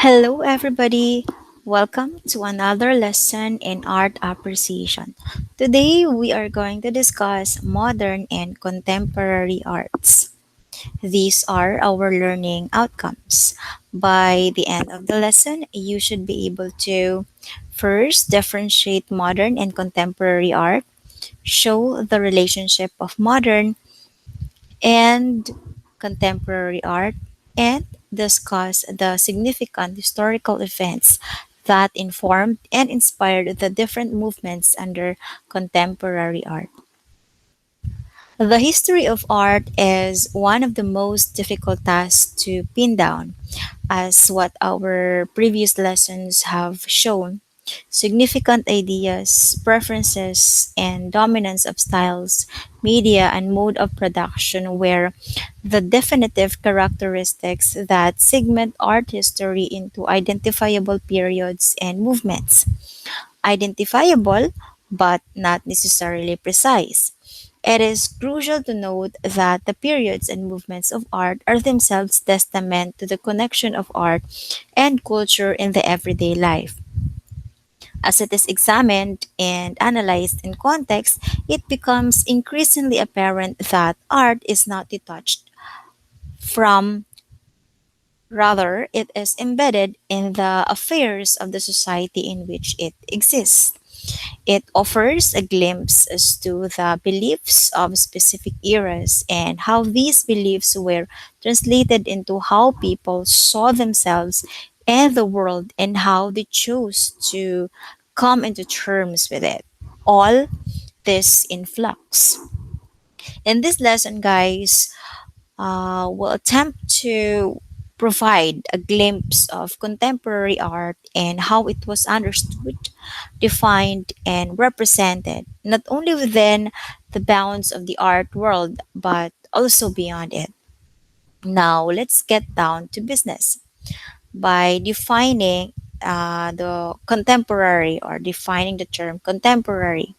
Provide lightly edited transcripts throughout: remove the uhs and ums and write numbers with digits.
Hello, everybody. Welcome to another lesson in art appreciation. Today, we are going to discuss modern and contemporary arts. These are our learning outcomes. By the end of the lesson, you should be able to first differentiate modern and contemporary art, show the relationship of modern and contemporary art, and discuss the significant historical events that informed and inspired the different movements under contemporary art. The history of art is one of the most difficult tasks to pin down, as what our previous lessons have shown. Significant ideas, preferences, and dominance of styles, media, and mode of production were the definitive characteristics that segment art history into identifiable periods and movements. Identifiable, but not necessarily precise. It is crucial to note that the periods and movements of art are themselves testament to the connection of art and culture in the everyday life. As it is examined and analyzed in context, it becomes increasingly apparent that art is not detached from, rather, it is embedded in the affairs of the society in which it exists. It offers a glimpse as to the beliefs of specific eras and how these beliefs were translated into how people saw themselves and the world and how they chose to come into terms with it. All this in flux. In this lesson, guys, will attempt to provide a glimpse of contemporary art and how it was understood, defined, and represented, not only within the bounds of the art world, but also beyond it. Now, let's get down to business by defining the contemporary or defining the term contemporary.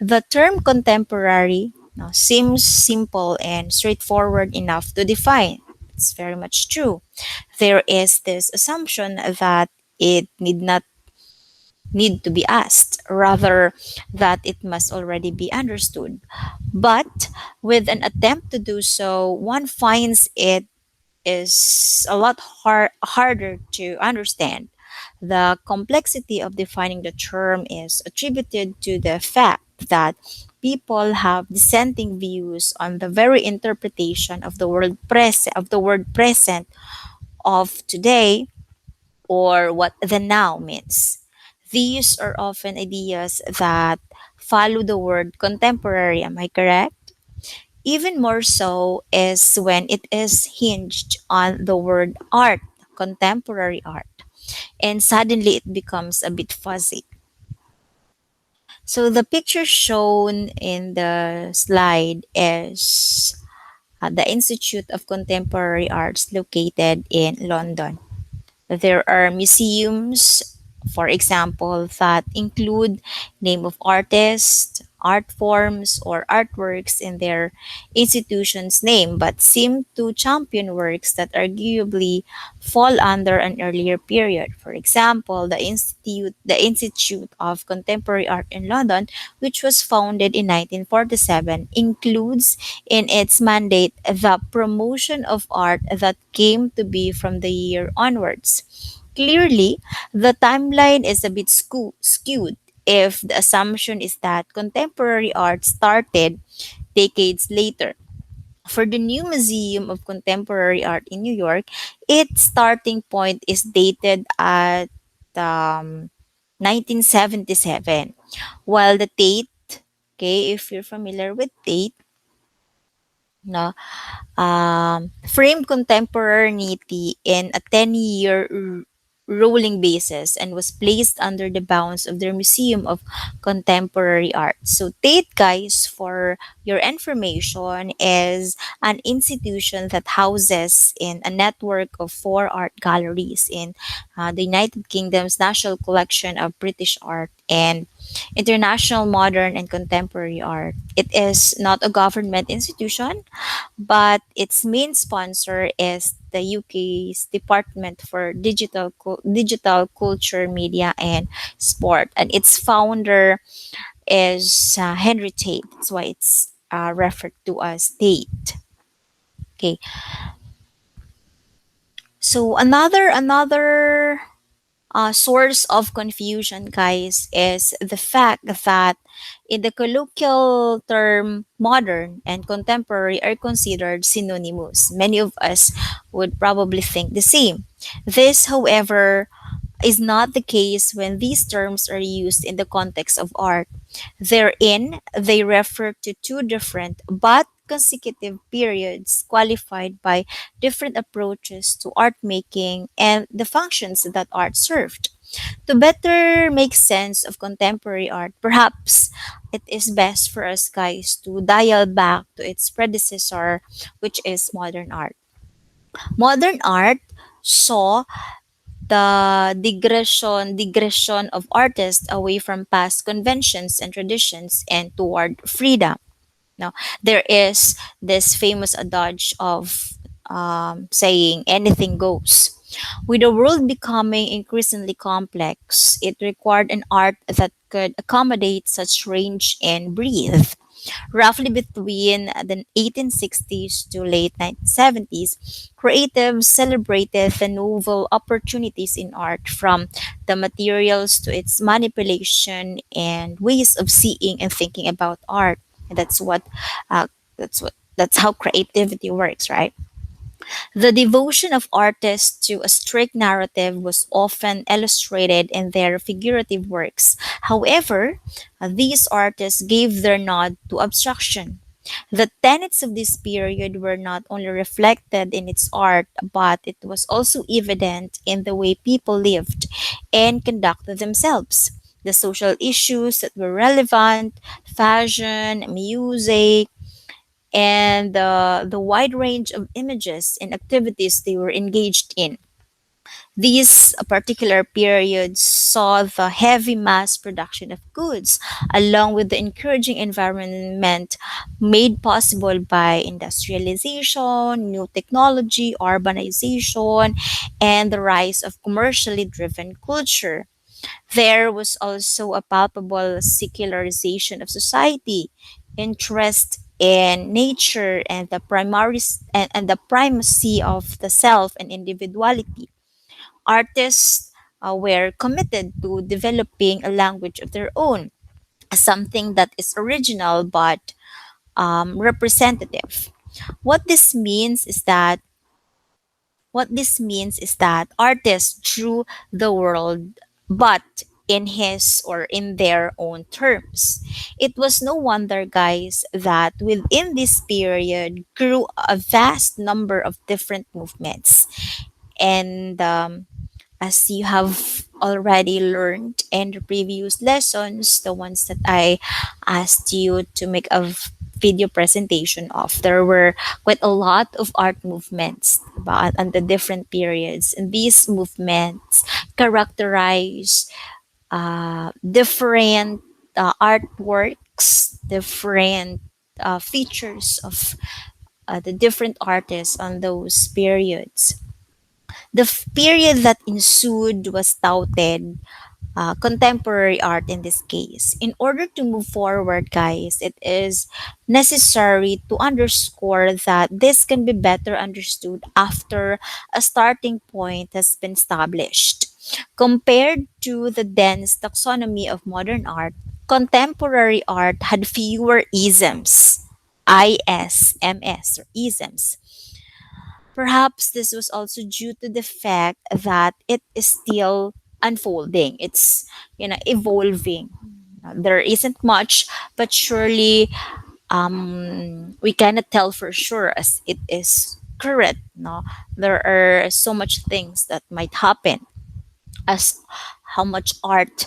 The term contemporary now, seems simple and straightforward enough to define. It's very much true. There is this assumption that it need not need to be asked, rather that it must already be understood. But with an attempt to do so, one finds it is a lot harder to understand. The complexity of defining the term is attributed to the fact that people have dissenting views on the very interpretation of the word present of today, or what the now means. These are often ideas that follow the word contemporary, am I correct? Even more so is when it is hinged on the word art, contemporary art, and suddenly it becomes a bit fuzzy. So the picture shown in the slide is the Institute of Contemporary Arts located in London. There are museums, for example, that include name of artists, art forms, or artworks in their institution's name, but seem to champion works that arguably fall under an earlier period. For example, the Institute of Contemporary Art in London, which was founded in 1947, includes in its mandate the promotion of art that came to be from the year onwards. Clearly, the timeline is a bit skewed if the assumption is that contemporary art started decades later. For the new Museum of Contemporary Art in New York, its starting point is dated at um, 1977, while the Tate, okay, if you're familiar with Tate, no, framed contemporaneity in a 10-year rolling basis and was placed under the bounds of their Museum of Contemporary Art. So Tate, guys, for your information, is an institution that houses in a network of four art galleries in the United Kingdom's National Collection of British Art and International Modern and Contemporary Art. It is not a government institution, but its main sponsor is the UK's Department for Digital Culture, Media and Sport, and its founder is Henry Tate. That's why it's referred to as Tate. Okay, so another source of confusion, guys, is the fact that in the colloquial term modern and contemporary are considered synonymous. Many of us would probably think the same. This, however, is not the case when these terms are used in the context of art. Therein, they refer to two different but consecutive periods qualified by different approaches to art making and the functions that art served. To better make sense of contemporary art, perhaps it is best for us guys to dial back to its predecessor, which is modern art. Modern art saw the digression of artists away from past conventions and traditions and toward freedom. Now, there is this famous adage of saying anything goes. With the world becoming increasingly complex, it required an art that could accommodate such range and breathe. Roughly between the 1860s to late 1970s, creatives celebrated the novel opportunities in art, from the materials to its manipulation and ways of seeing and thinking about art. And uh, that's how creativity works, right? The devotion of artists to a strict narrative was often illustrated in their figurative works. However, these artists gave their nod to abstraction. The tenets of this period were not only reflected in its art, but it was also evident in the way people lived and conducted themselves. The social issues that were relevant, fashion, music, and the wide range of images and activities they were engaged in. These particular periods saw the heavy mass production of goods, along with the encouraging environment made possible by industrialization, new technology, urbanization, and the rise of commercially driven culture. There was also a palpable secularization of society, interest in nature, and and the primacy of the self and individuality. Artists were committed to developing a language of their own, something that is original but representative. What this means is that What this means is that artists drew the world, but in his or in their own terms. It was no wonder, guys, that within this period grew a vast number of different movements. And as you have already learned in the previous lessons, the ones that I asked you to make a video presentation of, there were quite a lot of art movements about and the different periods. And these movements characterize different artworks, different features of the different artists on those periods. The period that ensued was touted contemporary art in this case. In order to move forward, guys, it is necessary to underscore that this can be better understood after a starting point has been established. Compared to the dense taxonomy of modern art, contemporary art had fewer isms. ISMS or isms. Perhaps this was also due to the fact that it is still unfolding. It's evolving. There isn't much, but surely we cannot tell for sure as it is current. No, there are so much things that might happen as how much art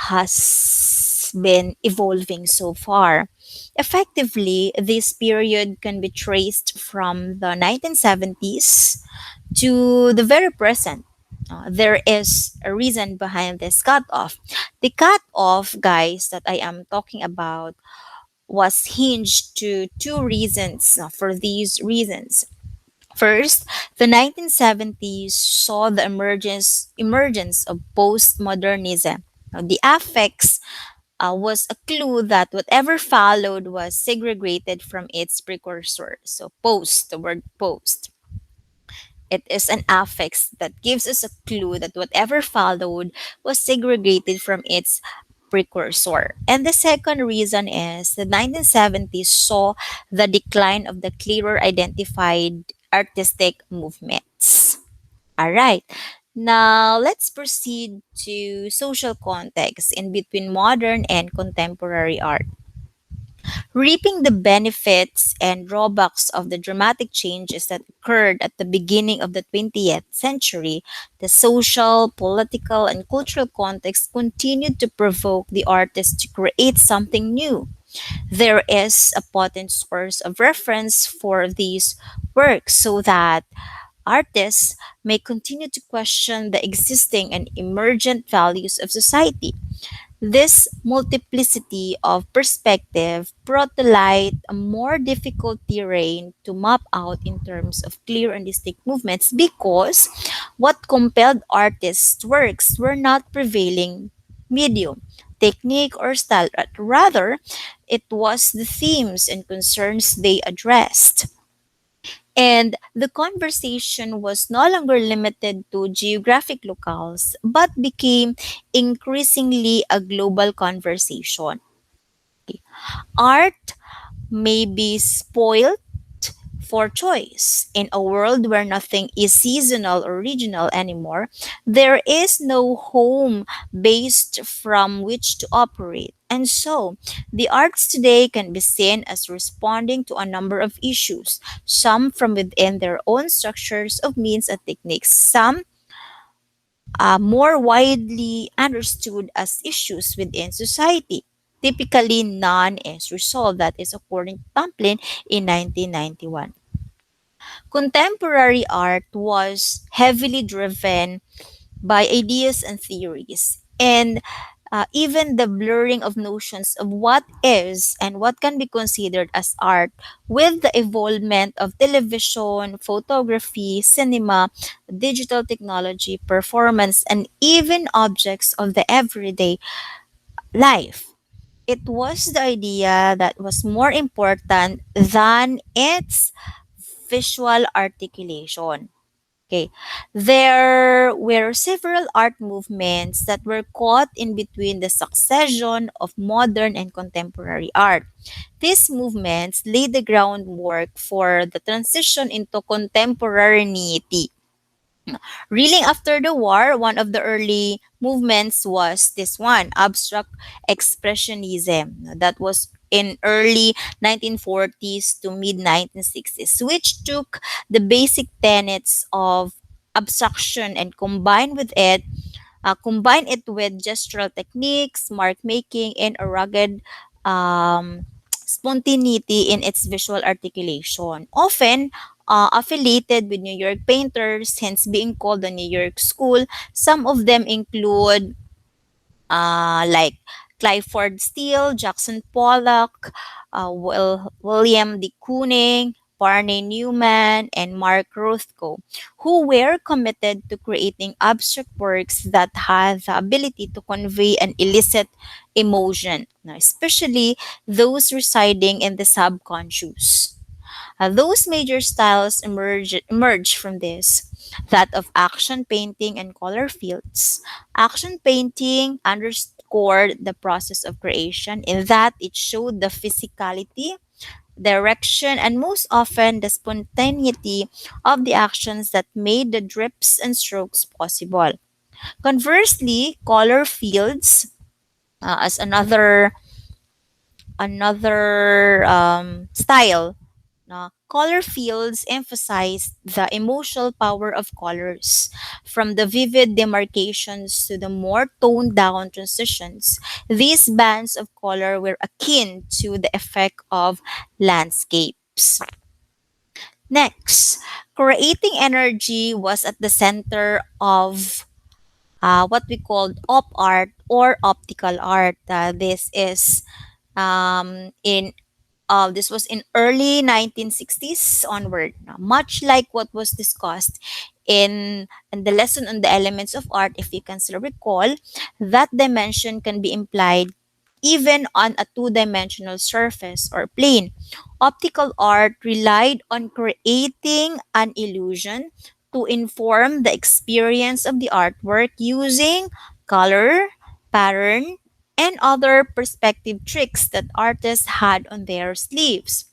has been evolving so far. Effectively, this period can be traced from the 1970s to the very present. There is a reason behind this cutoff. The cutoff, guys, that I am talking about was hinged to two reasons. For these reasons, First, the 1970s saw the emergence of postmodernism. Now, the affix was a clue that whatever followed was segregated from its precursor. So, post, the word post. It is an affix that gives us a clue that whatever followed was segregated from its precursor. And the second reason is the 1970s saw the decline of the clearer identified artistic movements. All right. Now, let's proceed to social context in between modern and contemporary art. Reaping the benefits and drawbacks of the dramatic changes that occurred at the beginning of the 20th century, the social, political, and cultural context continued to provoke the artist to create something new. There is a potent source of reference for these works so that artists may continue to question the existing and emergent values of society. This multiplicity of perspective brought to light a more difficult terrain to map out in terms of clear and distinct movements because what compelled artists' works were not prevailing medium, technique, or style, but rather it was the themes and concerns they addressed. And the conversation was no longer limited to geographic locales, but became increasingly a global conversation. Art may be spoiled for choice. In a world where nothing is seasonal or regional anymore, there is no home based from which to operate. And so, the arts today can be seen as responding to a number of issues, some from within their own structures of means and techniques, some more widely understood as issues within society. Typically, none is resolved. That is according to Pamplin in 1991. Contemporary art was heavily driven by ideas and theories, and even the blurring of notions of what is and what can be considered as art with the evolvement of television, photography, cinema, digital technology, performance, and even objects of the everyday life. It was the idea that was more important than its visual articulation. Okay. There were several art movements that were caught in between the succession of modern and contemporary art. These movements laid the groundwork for the transition into contemporaneity. Reeling after the war, one of the early movements was this one, abstract expressionism. That was in early 1940s to mid 1960s, which took the basic tenets of abstraction and combine it with gestural techniques, mark making, and a rugged spontaneity in its visual articulation. Often affiliated with New York painters, hence being called the New York School. Some of them include like Clifford Steele, Jackson Pollock, William de Kooning, Barney Newman, and Mark Rothko, who were committed to creating abstract works that had the ability to convey an illicit emotion, now, especially those residing in the subconscious. Those major styles emerge from this, that of action painting and color fields. Action painting underscored the process of creation in that it showed the physicality, direction, and most often the spontaneity of the actions that made the drips and strokes possible. Conversely, color fields, as another style. Color fields emphasize the emotional power of colors. From the vivid demarcations to the more toned down transitions, these bands of color were akin to the effect of landscapes. Next, creating energy was at the center of what we called op art or optical art. This is in This was in early 1960s onward. Now, much like what was discussed in the lesson on the elements of art, if you can still recall, that dimension can be implied even on a two-dimensional surface or plane. Optical art relied on creating an illusion to inform the experience of the artwork using color, pattern, and other perspective tricks that artists had on their sleeves.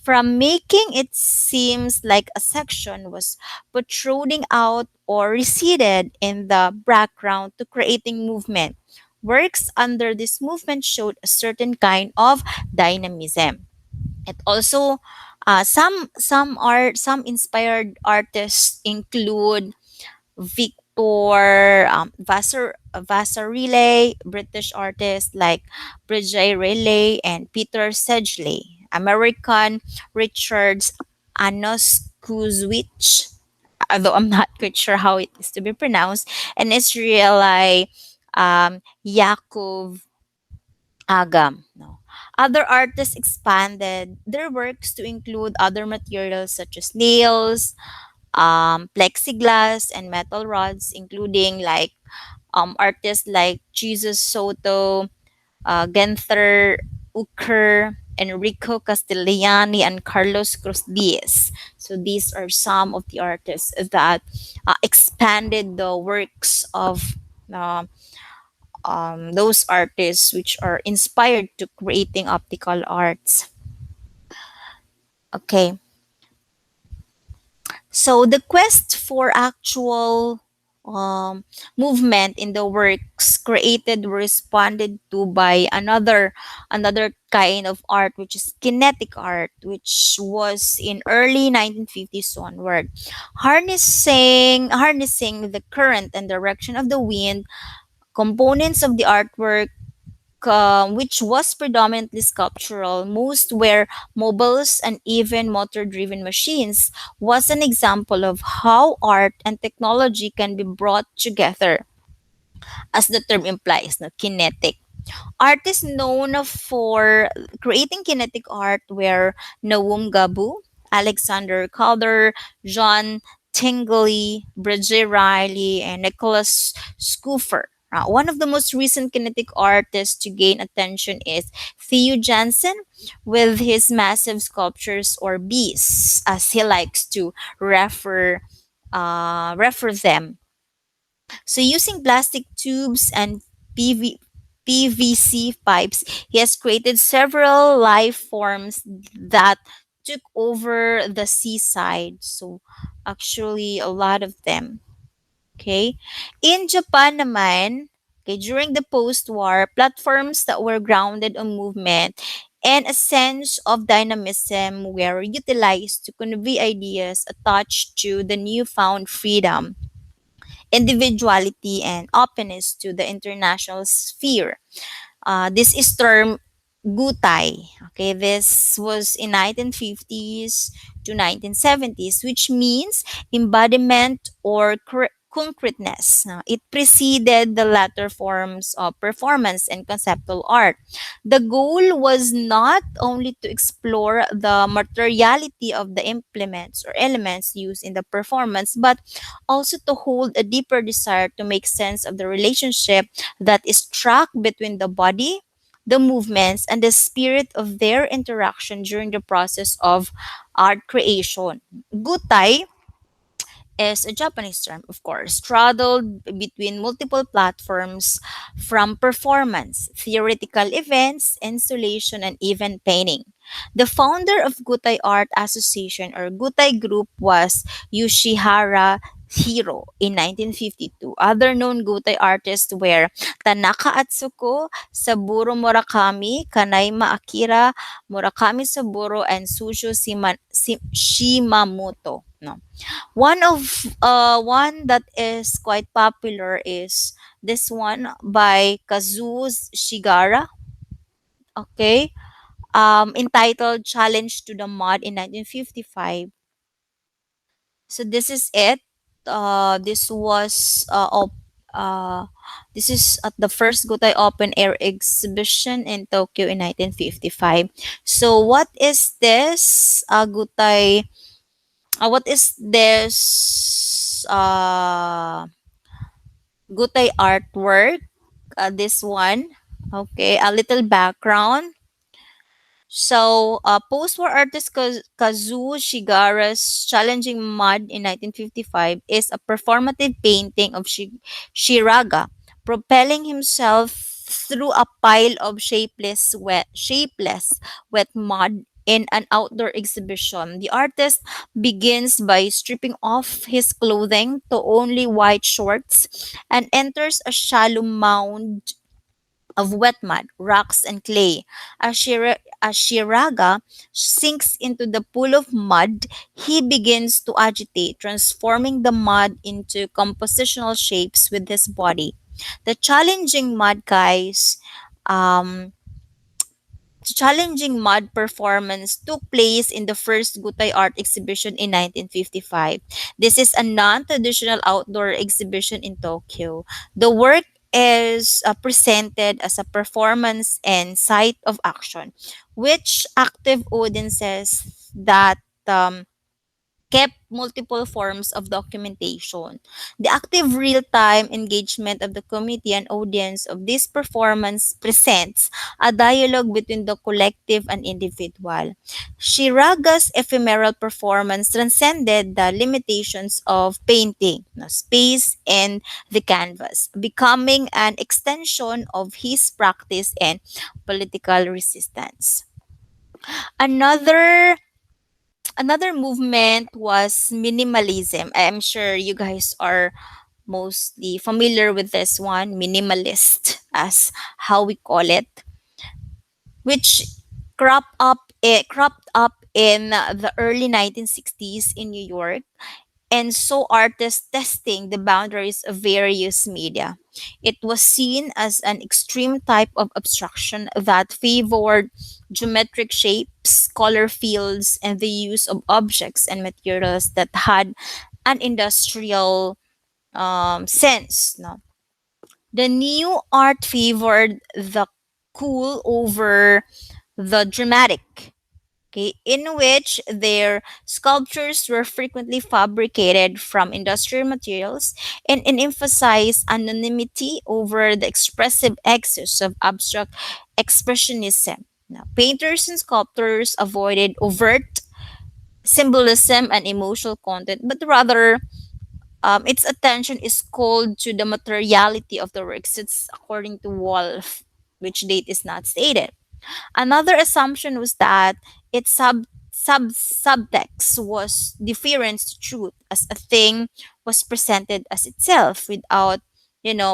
From making it seems like a section was protruding out or receded in the background to creating movement. Works under this movement showed a certain kind of dynamism. It also some inspired artists include Victor Vasarely, British artists like Bridget Riley and Peter Sedgley, American Richards Anoskuwicz, although I'm not quite sure how it is to be pronounced, and Israeli Yaakov Agam. No. Other artists expanded their works to include other materials such as nails, plexiglass, and metal rods, including like artists like Jesus Soto, Genther Uker, Enrico Castigliani, and Carlos Cruz Diaz. So these are some of the artists that expanded the works of uh, those artists which are inspired to creating optical arts. Okay, so the quest for actual movement in the works created were responded to by another kind of art, which is kinetic art, which was in early 1950s onward. Harnessing the current and direction of the wind, components of the artwork, which was predominantly sculptural, most were mobiles and even motor driven machines, was an example of how art and technology can be brought together, as the term implies, no? Kinetic. Artists known for creating kinetic art were Nawum Gabu, Alexander Calder, John Tingley, Bridget Riley, and Nicholas Scoofer. One of the most recent kinetic artists to gain attention is Theo Jansen with his massive sculptures, or beasts, as he likes to refer them. So using plastic tubes and PVC pipes, he has created several life forms that took over the seaside. So actually a lot of them. Okay. In Japan naman, okay, during the post-war, platforms that were grounded on movement and a sense of dynamism were utilized to convey ideas attached to the newfound freedom, individuality, and openness to the international sphere. This is termed Gutai. Okay, this was in 1950s to 1970s, which means embodiment or concreteness. It preceded the latter forms of performance and conceptual art. The goal was not only to explore the materiality of the implements or elements used in the performance, but also to hold a deeper desire to make sense of the relationship that is struck between the body, the movements, and the spirit of their interaction during the process of art creation. Gutai is a Japanese term, of course, straddled between multiple platforms from performance, theoretical events, installation, and even painting. The founder of Gutai Art Association, or Gutai Group, was Yoshihara Hiro in 1952. Other known Gutai artists were Tanaka Atsuko, Saburo Murakami, Kanaima Akira, Murakami Saburo, and Shimamoto. No. One that is quite popular is this one by Kazuo Shigara, okay? Entitled Challenge to the Mud in 1955. So this is it. This was Uh, this is at the first Gutai Open Air exhibition in Tokyo in 1955. So, what is this Gutai? What is this Gutai artwork? This one. Okay, a little background. So, post-war artist Kazuo Shigara's Challenging Mud in 1955 is a performative painting of Shiraga propelling himself through a pile of shapeless wet mud in an outdoor exhibition. The artist begins by stripping off his clothing to only white shorts and enters a shallow mound of wet mud, rocks, and clay. As Shiraga sinks into the pool of mud, he begins to agitate, transforming the mud into compositional shapes with his body. The challenging mud guys um, challenging mud performance took place in the first Gutai Art exhibition in 1955. This is a non-traditional outdoor exhibition in Tokyo. The work is presented as a performance and site of action, which active audiences that um, kept multiple forms of documentation. The active real time engagement of the committee and audience of this performance presents a dialogue between the collective and individual. Shiraga's ephemeral performance transcended the limitations of painting, space, and the canvas, becoming an extension of his practice and political resistance. Another Another movement was minimalism. I'm sure you guys are mostly familiar with this one, minimalist, as how we call it, which cropped up in the early 1960s in New York, and saw artists testing the boundaries of various media. It was seen as an extreme type of abstraction that favored geometric shapes, color fields, and the use of objects and materials that had an industrial sense. No? The new art favored the cool over the dramatic, okay, in which their sculptures were frequently fabricated from industrial materials and emphasized anonymity over the expressive excess of abstract expressionism. Now, painters and sculptors avoided overt symbolism and emotional content, but rather its attention is called to the materiality of the works. It's according to Wolf, which date is not stated. Another assumption was that its subtext was deference to truth, as a thing was presented as itself without,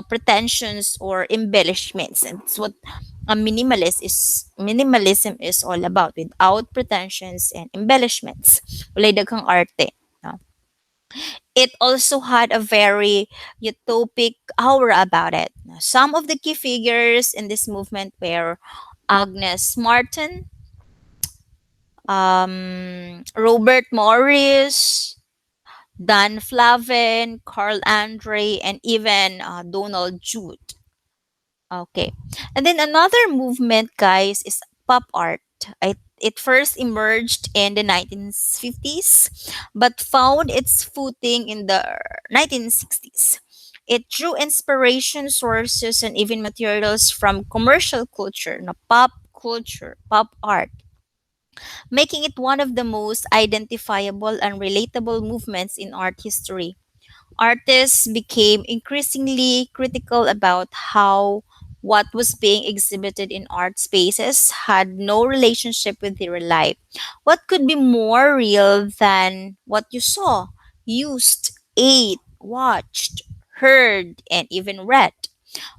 pretensions or embellishments. And it's what minimalism is all about, without pretensions and embellishments. Walay daghang arte. No? It also had a very utopic aura about it. Now, some of the key figures in this movement were Agnes Martin, Robert Morris, Dan Flavin, Carl Andre, and even Donald Jude. Okay. And then another movement, guys, is pop art. It first emerged in the 1950s, but found its footing in the 1960s. It drew inspiration sources and even materials from commercial culture, pop culture, pop art, making it one of the most identifiable and relatable movements in art history. Artists became increasingly critical about how what was being exhibited in art spaces had no relationship with their life. What could be more real than what you saw, used, ate, watched, heard, and even read?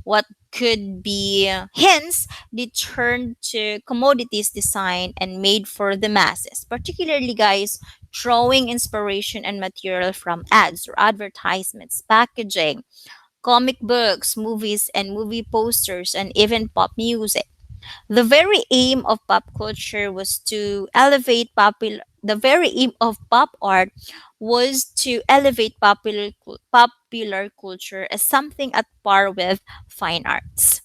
What could be hence they turned to commodities designed and made for the masses, particularly guys drawing inspiration and material from ads or advertisements, packaging, comic books, movies and movie posters, and even pop music. The very aim of pop culture was to elevate popular the very aim of pop art was to elevate popular culture as something at par with fine arts.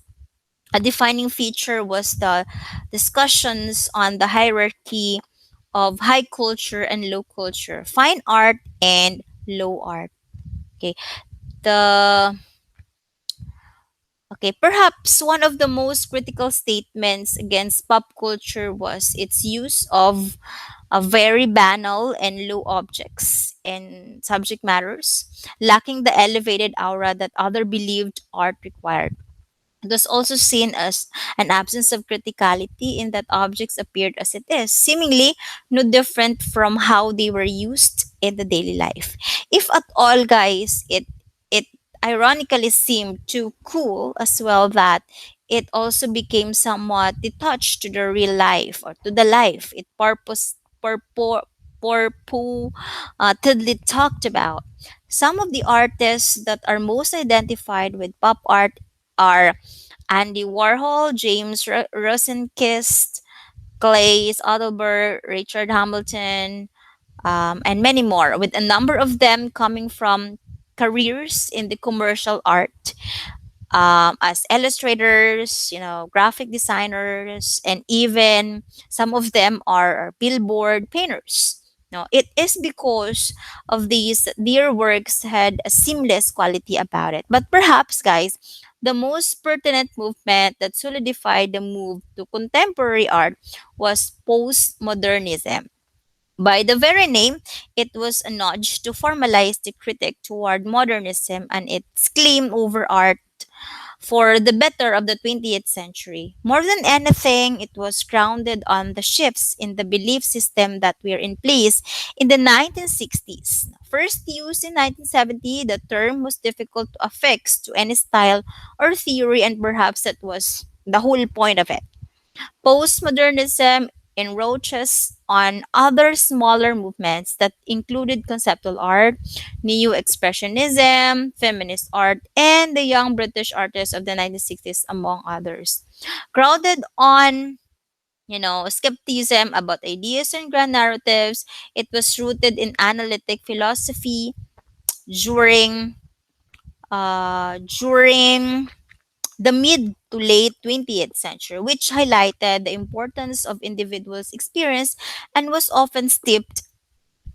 A defining feature was the discussions on the hierarchy of high culture and low culture, fine art and low art. Okay. The perhaps one of the most critical statements against pop culture was its use of very banal and low objects and subject matters, lacking the elevated aura that other believed art required. It was also seen as an absence of criticality in that objects appeared as it is, seemingly no different from how they were used in the daily life. If at all, guys, it ironically seemed too cool as well that it also became somewhat detached to the real life or to the life it purportedly talked about. Some of the artists that are most identified with pop art are Andy Warhol, James Rosenkist, Glaze, Adelbert, Richard Hamilton, and many more, with a number of them coming from careers in the commercial art as illustrators, graphic designers, and even some of them are billboard painters. No, it is because of these their works had a seamless quality about it. But perhaps, guys, the most pertinent movement that solidified the move to contemporary art was postmodernism. By the very name, it was a nudge to formalize the critique toward modernism and its claim over art for the better of the 20th century. More than anything, it was grounded on the shifts in the belief system that were in place in the 1960s. First used in 1970, the term was difficult to affix to any style or theory, and perhaps that was the whole point of it. Postmodernism encroaches on other smaller movements that included conceptual art, neo expressionism, feminist art, and the young British artists of the 1960s, among others. Grounded on skepticism about ideas and grand narratives, it was rooted in analytic philosophy during during the mid to late 20th century, which highlighted the importance of individuals' experience and was often steeped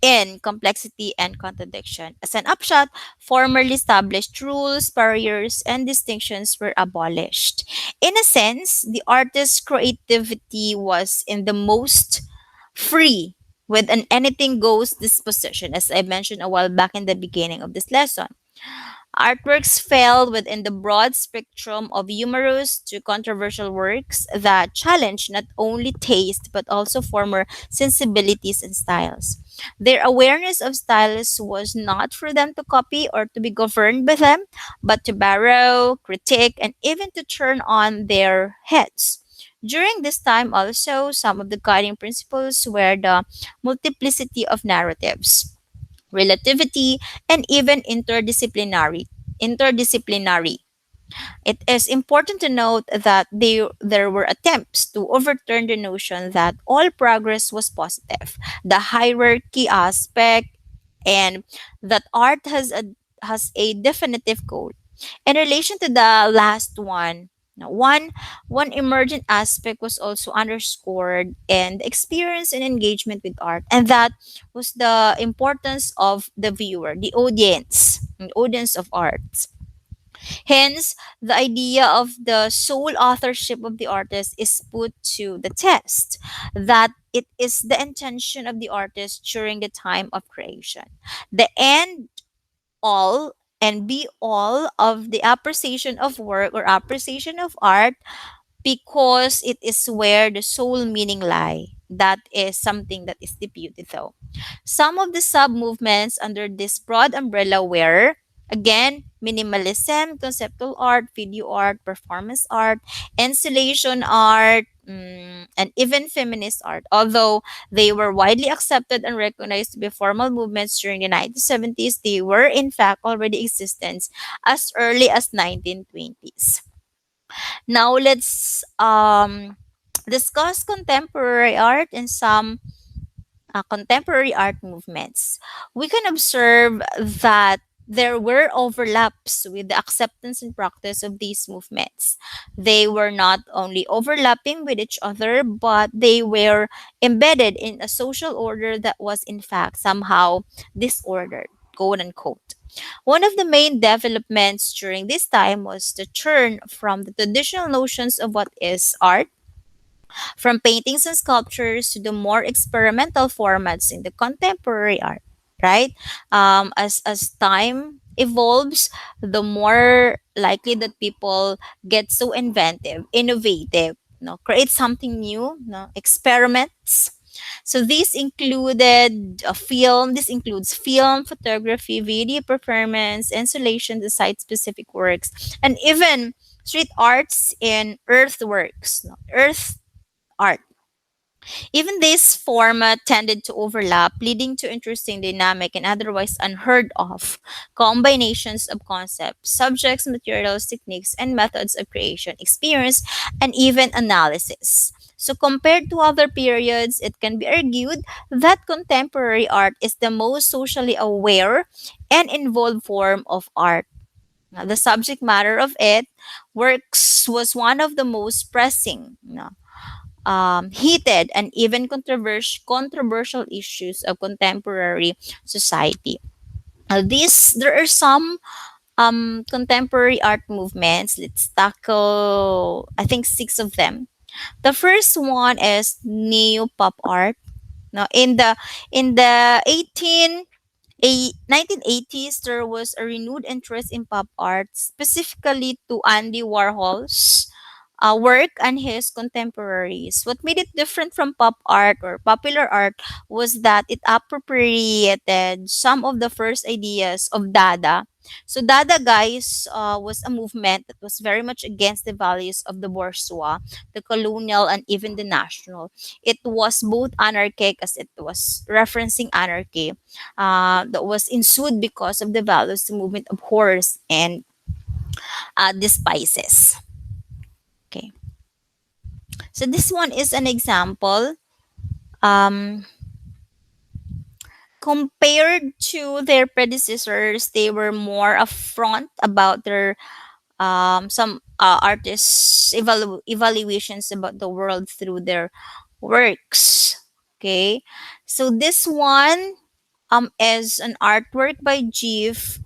in complexity and contradiction. As an upshot, formerly established rules, barriers, and distinctions were abolished. In a sense, the artist's creativity was in the most free with an anything goes disposition, as I mentioned a while back in the beginning of this lesson. Artworks fell within the broad spectrum of humorous to controversial works that challenge not only taste but also former sensibilities and styles. Their awareness of styles was not for them to copy or to be governed by them, but to borrow, critique, and even to turn on their heads. During this time, also, some of the guiding principles were the multiplicity of narratives, relativity, and even interdisciplinary. It is important to note that there were attempts to overturn the notion that all progress was positive, the hierarchy aspect, and that art has a definitive goal. In relation to the last one, now, one emergent aspect was also underscored in the experience and engagement with art, and that was the importance of the viewer, the audience of art. Hence, the idea of the sole authorship of the artist is put to the test, that it is the intention of the artist during the time of creation. The end all and be all of the appreciation of work or appreciation of art, because it is where the soul meaning lie. That is something that is the beauty though. Some of the sub movements under this broad umbrella were, again, minimalism, conceptual art, video art, performance art, installation art, and even feminist art. Although they were widely accepted and recognized to be formal movements during the 1970s, they were in fact already existent as early as 1920s. Now let's discuss contemporary art and some contemporary art movements. We can observe that there were overlaps with the acceptance and practice of these movements. They were not only overlapping with each other, but they were embedded in a social order that was, in fact, somehow disordered, quote unquote. One of the main developments during this time was the turn from the traditional notions of what is art, from paintings and sculptures to the more experimental formats in the contemporary art, right? As time evolves, the more likely that people get so inventive, innovative, create something new, experiments. So this includes film, photography, video performance, installation, the site-specific works, and even street arts in earthworks, earth art. Even this format tended to overlap, leading to interesting dynamic and otherwise unheard of combinations of concepts, subjects, materials, techniques, and methods of creation, experience, and even analysis. So, compared to other periods, it can be argued that contemporary art is the most socially aware and involved form of art. Now, the subject matter of it works was one of the most pressing, heated and even controversial issues of contemporary society. There are some contemporary art movements. Let's tackle, I think, six of them. The first one is neo pop art. Now, in the 1980s, there was a renewed interest in pop art, specifically to Andy Warhol's work and his contemporaries. What made it different from pop art or popular art was that it appropriated some of the first ideas of Dada. So Dada, guys, was a movement that was very much against the values of the bourgeois, the colonial, and even the national. It was both anarchic, as it was referencing anarchy, that was ensued because of the values the movement abhors and despises. Okay. So this one is an example. Um, Compared to their predecessors, they were more upfront about their some artists' evaluations about the world through their works. Okay, so this one is an artwork by Jeff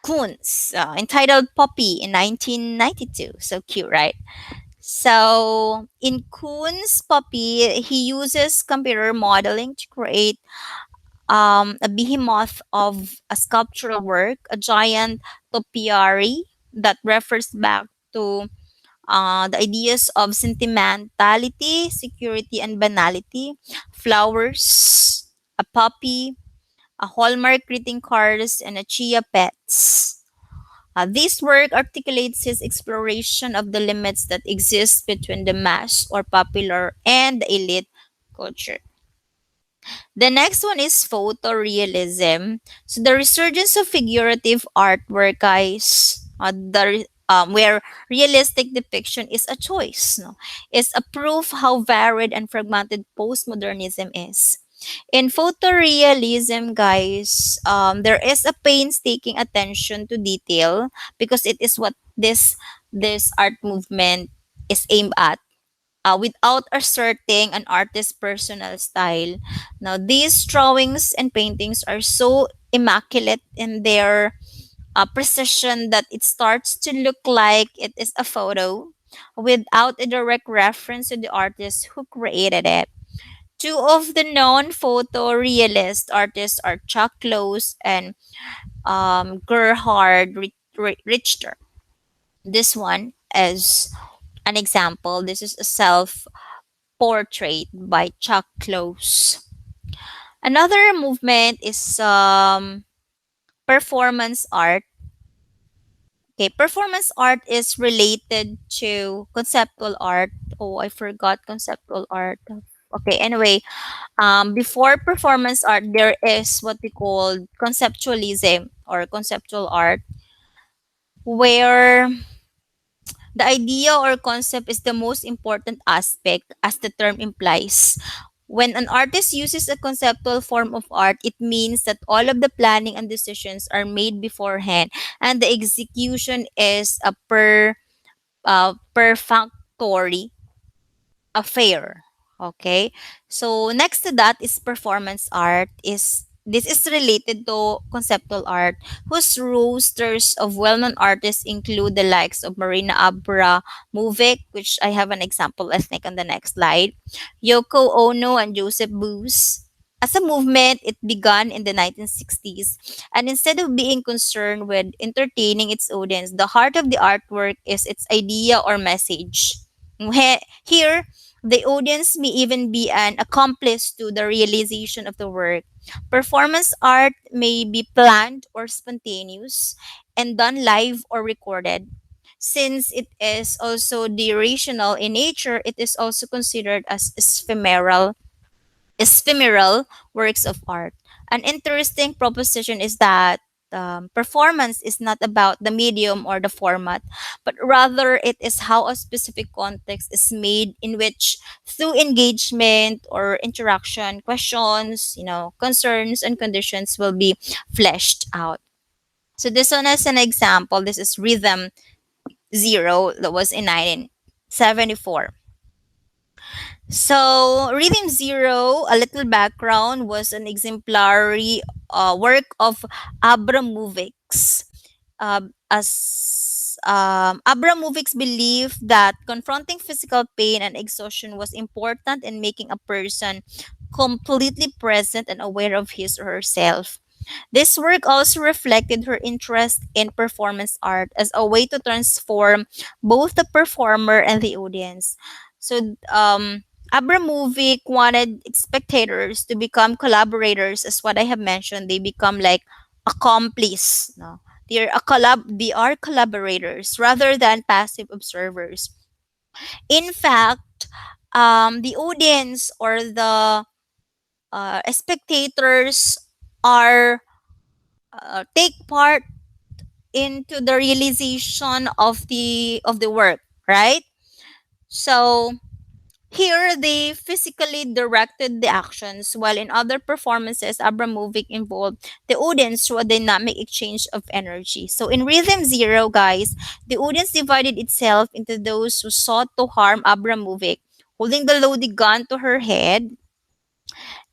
Koons, entitled Poppy in 1992. So cute, right? So in Kuhn's Puppy, he uses computer modeling to create a behemoth of a sculptural work, a giant topiary that refers back to the ideas of sentimentality, security, and banality, flowers, a puppy, a Hallmark greeting cards, and a chia pets. This work articulates his exploration of the limits that exist between the mass or popular and the elite culture. The next one is photorealism. So the resurgence of figurative artwork, guys, where realistic depiction is a choice, is a proof how varied and fragmented postmodernism is. In photorealism, guys, there is a painstaking attention to detail because it is what this art movement is aimed at. Without asserting an artist's personal style. Now, these drawings and paintings are so immaculate in their precision that it starts to look like it is a photo without a direct reference to the artist who created it. Two of the known photorealist artists are Chuck Close and Gerhard Richter. This one is an example. This is a self portrait by Chuck Close. Another movement is performance art. Okay, performance art is related to conceptual art. Oh, I forgot conceptual art. Okay, anyway, before performance art, there is what we call conceptualism or conceptual art. where the idea or concept is the most important aspect, as the term implies. When an artist uses a conceptual form of art, it means that all of the planning and decisions are made beforehand, and the execution is a perfectory affair. Okay. So next to that is performance art. Is this is related to conceptual art, whose rosters of well-known artists include the likes of Marina Abramovic, which I have an example, I think, on the next slide, Yoko Ono, and Joseph Beuys. As a movement, it began in the 1960s, and instead of being concerned with entertaining its audience, the heart of the artwork is its idea or message. Here, the audience may even be an accomplice to the realization of the work. Performance art may be planned or spontaneous and done live or recorded. Since it is also durational in nature, it is also considered as ephemeral works of art. An interesting proposition is that performance is not about the medium or the format, but rather it is how a specific context is made in which, through engagement or interaction, questions, concerns and conditions will be fleshed out. So this one as an example, this is Rhythm Zero that was in 1974. So, Rhythm Zero, a little background, was an exemplary work of Abramovic's. As Abramovic's belief that confronting physical pain and exhaustion was important in making a person completely present and aware of his or herself. This work also reflected her interest in performance art as a way to transform both the performer and the audience. So, Abramovic wanted spectators to become collaborators, as what I have mentioned. They become like accomplice. No? They are collaborators rather than passive observers. In fact, the audience or the spectators are take part into the realization of the work, right? So here they physically directed the actions, while in other performances Abramovic involved the audience through a dynamic exchange of energy. So in Rhythm Zero, guys, the audience divided itself into those who sought to harm Abramovic, holding the loaded gun to her head,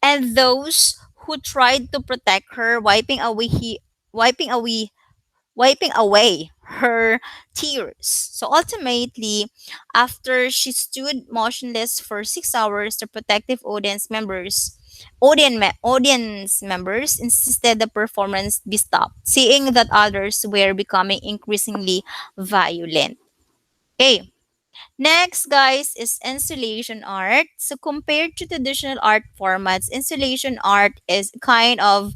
and those who tried to protect her, wiping away wiping away her tears. So ultimately, after she stood motionless for 6 hours, the protective audience members insisted the performance be stopped, seeing that others were becoming increasingly violent. Okay. Next, guys, is installation art. So, compared to traditional art formats, installation art is kind of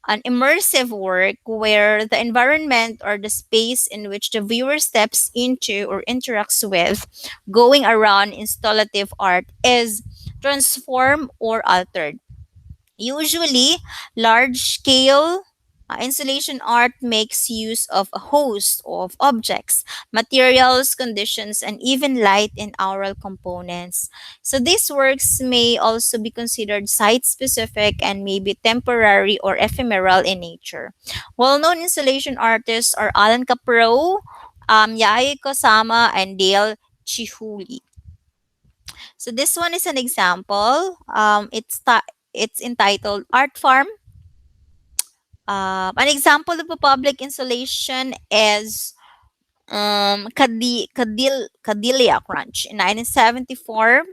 an immersive work where the environment or the space in which the viewer steps into or interacts with going around installative art is transformed or altered. Usually, large scale installation art makes use of a host of objects, materials, conditions, and even light and aural components. So, these works may also be considered site specific and may be temporary or ephemeral in nature. Well known installation artists are Alan Capro, Yaya Kosama, and Dale Chihuly. So, this one is an example. It's entitled Art Farm. An example of a public installation is Cadillac Ranch in 1974.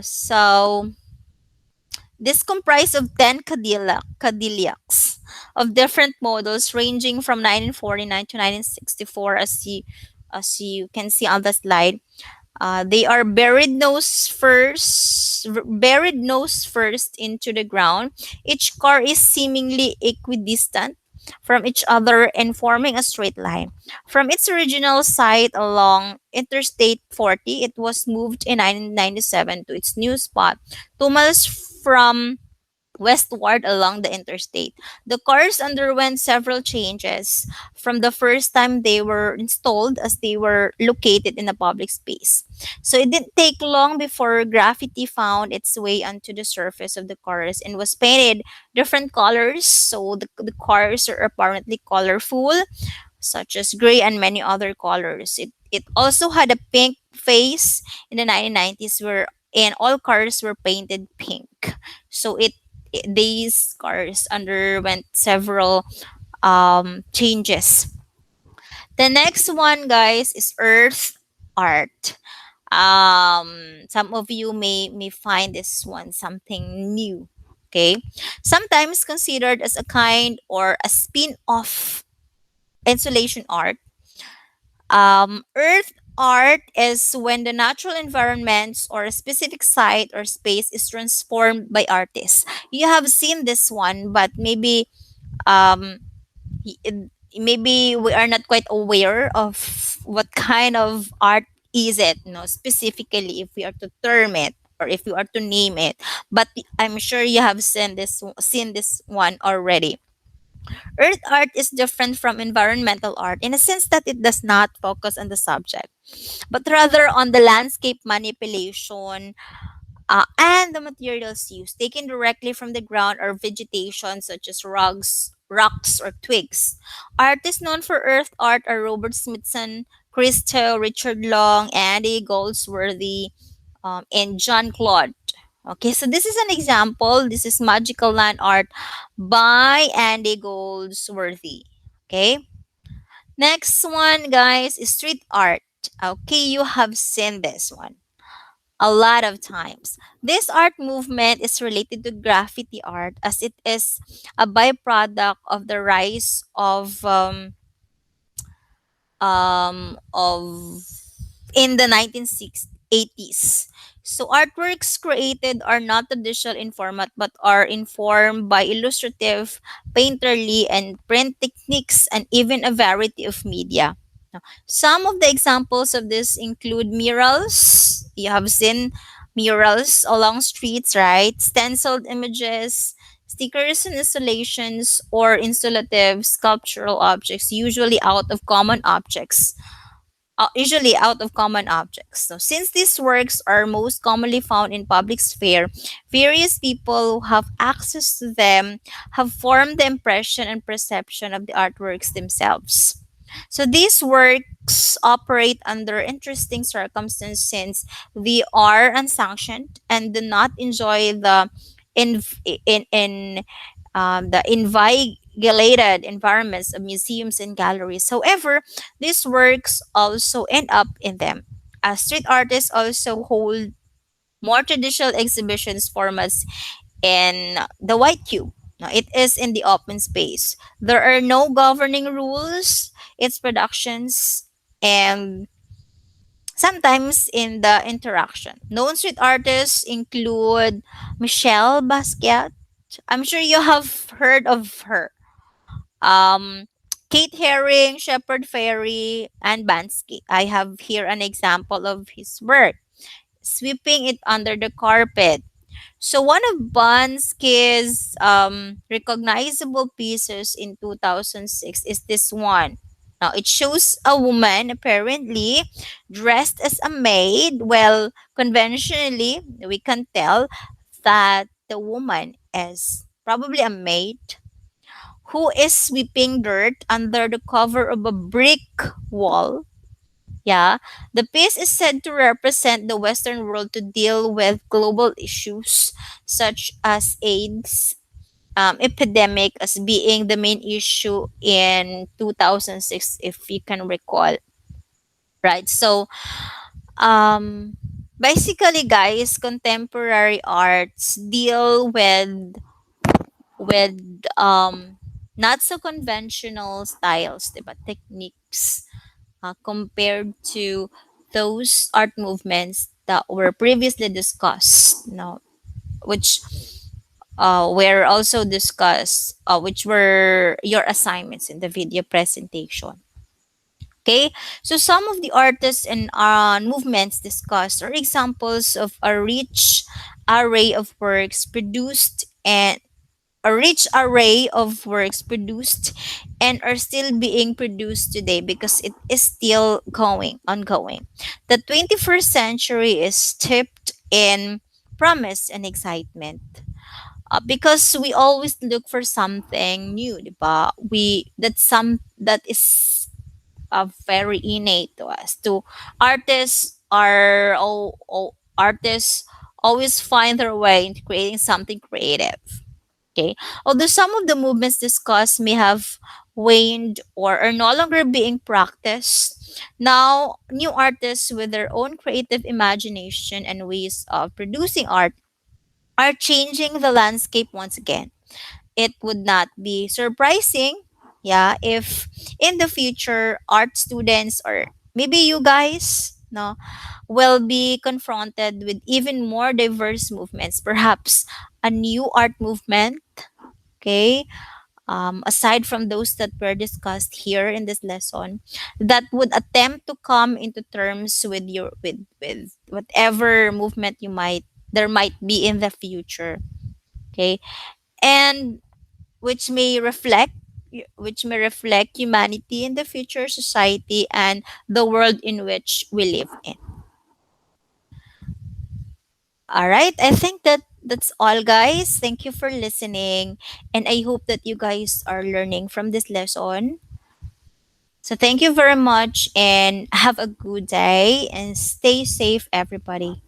So this comprised of 10 Cadillacs of different models ranging from 1949 to 1964, as you can see on the slide. They are buried nose first into the ground. Each car is seemingly equidistant from each other and forming a straight line. From its original site along Interstate 40, it was moved in 1997 to its new spot, 2 miles from westward along the interstate. The cars underwent several changes from the first time they were installed as they were located in a public space. So it didn't take long before graffiti found its way onto the surface of the cars and was painted different colors. So the cars are apparently colorful, such as gray and many other colors. It also had a pink face in the 1990s where and all cars were painted pink. So these cars underwent several changes. The next one, guys, is earth art. Some of you may find this one something new. Okay, sometimes considered as a kind or a spin-off installation art. Earth art is when the natural environments or a specific site or space is transformed by artists. You have seen this one, but um, maybe we are not quite aware of what kind of art is it, specifically if we are to term it or if we are to name it. But I'm sure you have seen this one already. Earth art is different from environmental art in a sense that it does not focus on the subject, but rather on the landscape manipulation and the materials used, taken directly from the ground or vegetation, such as rocks, or twigs. Artists known for earth art are Robert Smithson, Christo, Richard Long, Andy Goldsworthy, and John Claude. Okay, so this is an example. This is Magical Land Art by Andy Goldsworthy. Okay, next one, guys, is street art. Okay, you have seen this one a lot of times. This art movement is related to graffiti art as it is a byproduct of the rise of in the 1980s. So artworks created are not traditional in format but are informed by illustrative, painterly, and print techniques and even a variety of media. Now, some of the examples of this include murals. You have seen murals along streets, right? Stenciled images, stickers and installations, or installative sculptural objects, usually out of common objects. So, since these works are most commonly found in public sphere, various people who have access to them have formed the impression and perception of the artworks themselves. So, these works operate under interesting circumstances since they are unsanctioned and do not enjoy in, the invigilated environments of museums and galleries. However, these works also end up in them. Street artists also hold more traditional exhibitions formats in the white cube. Now, it is in the open space. There are no governing rules. Its productions and sometimes in the interaction. Known street artists include Michelle Basquiat. I'm sure you have heard of her. Um, Kate Herring, Shepard Fairey, and Bansky. I have here an example of his work, sweeping it under the carpet. So one of Bansky's recognizable pieces in 2006 is this one. Now it shows a woman apparently dressed as a maid. Well, conventionally, we can tell that the woman is probably a maid who is sweeping dirt under the cover of a brick wall. Yeah, the piece is said to represent the Western world to deal with global issues such as AIDS epidemic as being the main issue in 2006, if you can recall. Right. So, um, basically, guys, contemporary arts deal with not so conventional styles, diba? Techniques compared to those art movements that were previously discussed, which were also discussed, which were your assignments in the video presentation. Okay, so some of the artists and movements discussed are examples of a rich array of works produced and a rich array of works produced and are still being produced today because it is still going ongoing. The 21st century is steeped in promise and excitement. Because we always look for something new, diba? That is very innate to us. To artists always find their way into creating something creative. Okay. Although some of the movements discussed may have waned or are no longer being practiced, now new artists with their own creative imagination and ways of producing art are changing the landscape once again. It would not be surprising, yeah, if in the future art students or maybe you guys, no, will be confronted with even more diverse movements, perhaps a new art movement, okay, aside from those that were discussed here in this lesson, that would attempt to come into terms with with whatever movement you might there might be in the future, okay, and which may reflect which may reflect humanity in the future society and the world in which we live in. All right, I think that's all, guys. Thank you for listening, and I hope that you guys are learning from this lesson. So thank you very much and have a good day and stay safe, everybody.